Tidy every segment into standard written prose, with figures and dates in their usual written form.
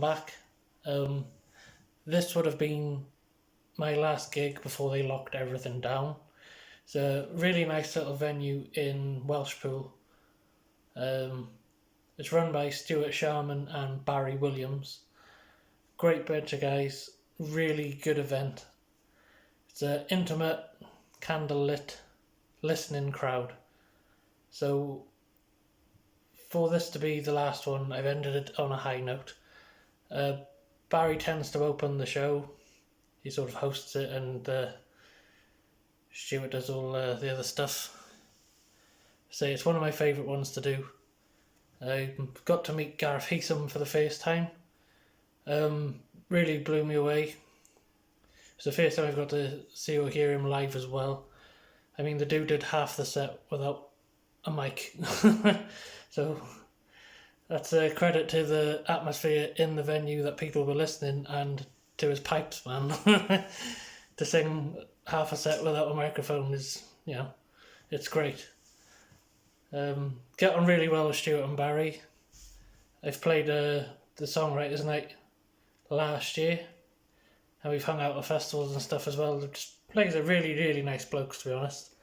back. This would have been my last gig before they locked everything down. It's a really nice little venue in Welshpool. It's run by Stuart Sharman and Barry Williams. Great bunch of guys, really good event. It's an intimate, candlelit, listening crowd. So for this to be the last one, I've ended it on a high note. Barry tends to open the show. He sort of hosts it, and Stuart does all the other stuff. So it's one of my favourite ones to do. I got to meet Gareth Heatham for the first time. Really blew me away. It's the first time I've got to see or hear him live as well. I mean, the dude did half the set without a mic. So that's a credit to the atmosphere in the venue, that people were listening, and to his pipes, man. To sing half a set without a microphone is, it's great. Get on really well with Stuart and Barry. I've played the Songwriters Night last year, and we've hung out at festivals and stuff as well. Just plays a really, really nice blokes, to be honest.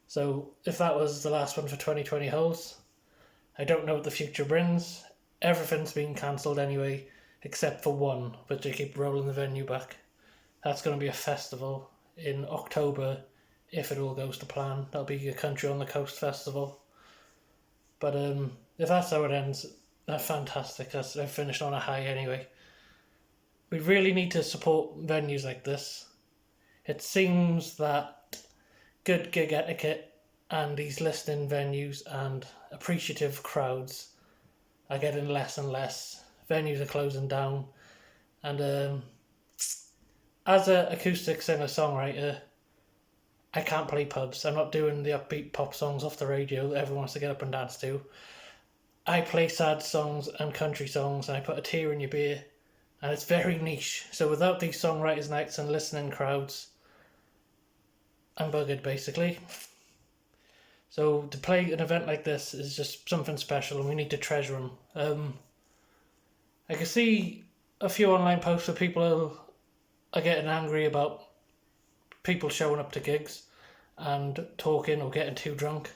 So if that was the last one for 2020 holds, I don't know what the future brings. Everything's been cancelled anyway, except for one, but they keep rolling the venue back. That's going to be a festival in October, if it all goes to plan. That'll be a Country on the Coast festival. But if that's how it ends, that's fantastic. I've finished on a high anyway. We really need to support venues like this. It seems that good gig etiquette and these listening venues and appreciative crowds are getting less and less. Venues are closing down. And as an acoustic singer-songwriter, I can't play pubs. I'm not doing the upbeat pop songs off the radio that everyone wants to get up and dance to. I play sad songs and country songs, and I put a tear in your beer, and it's very niche. So without these songwriters' nights and listening crowds, I'm buggered, basically. So to play an event like this is just something special, and we need to treasure them. I can see a few online posts where people are getting angry about people showing up to gigs and talking or getting too drunk,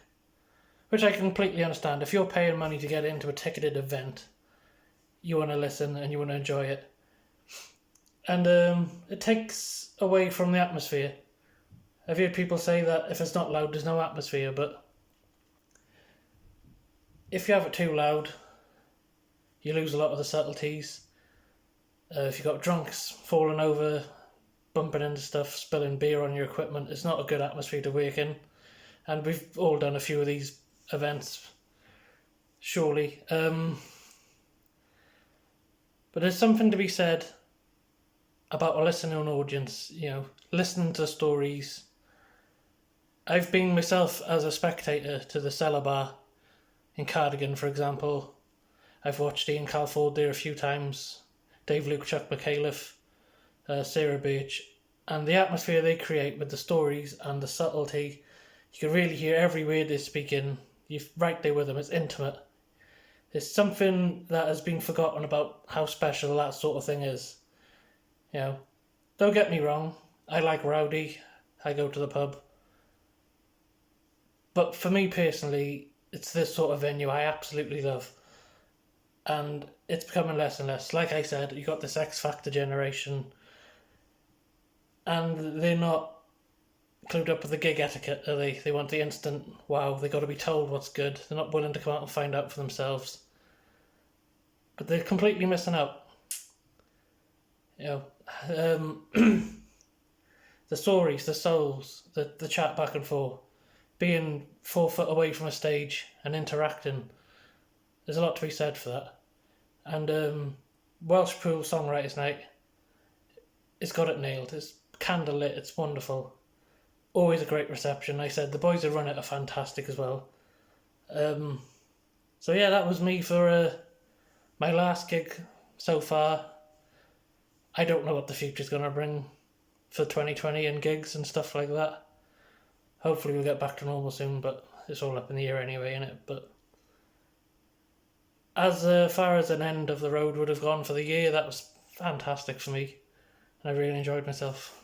which I completely understand. If you're paying money to get into a ticketed event, you want to listen and you want to enjoy it. And it takes away from the atmosphere. I've heard people say that if it's not loud, there's no atmosphere, but if you have it too loud, you lose a lot of the subtleties. If you've got drunks falling over, bumping into stuff, spilling beer on your equipment, it's not a good atmosphere to work in. And we've all done a few of these events, surely. But there's something to be said about a listening audience, listening to stories. I've been myself as a spectator to the Cellar Bar in Cardigan, for example. I've watched Ian Calford there a few times, Dave Luke, Chuck McAuliffe, Sarah Birch, and the atmosphere they create with the stories and the subtlety. You can really hear every word they're speaking. You're right there with them. It's intimate. It's something that has been forgotten about how special that sort of thing is. Don't get me wrong. I like rowdy. I go to the pub. But for me personally, it's this sort of venue I absolutely love. And it's becoming less and less. Like I said, you got this X Factor generation, and they're not clued up with the gig etiquette, are they? They want the instant wow. They got to be told what's good. They're not willing to come out and find out for themselves. But they're completely missing out. The stories, the souls, the chat back and forth, being 4 foot away from a stage and interacting. There's a lot to be said for that. And Welshpool Songwriters Night, it's got it nailed. It's candlelit, it's wonderful. Always a great reception. I said the boys who run it are fantastic as well. So yeah, that was me for my last gig so far. I don't know what the future's going to bring for 2020 and gigs and stuff like that. Hopefully we'll get back to normal soon, but it's all up in the air anyway, innit? But as far as an end of the road would have gone for the year, that was fantastic for me. And I really enjoyed myself.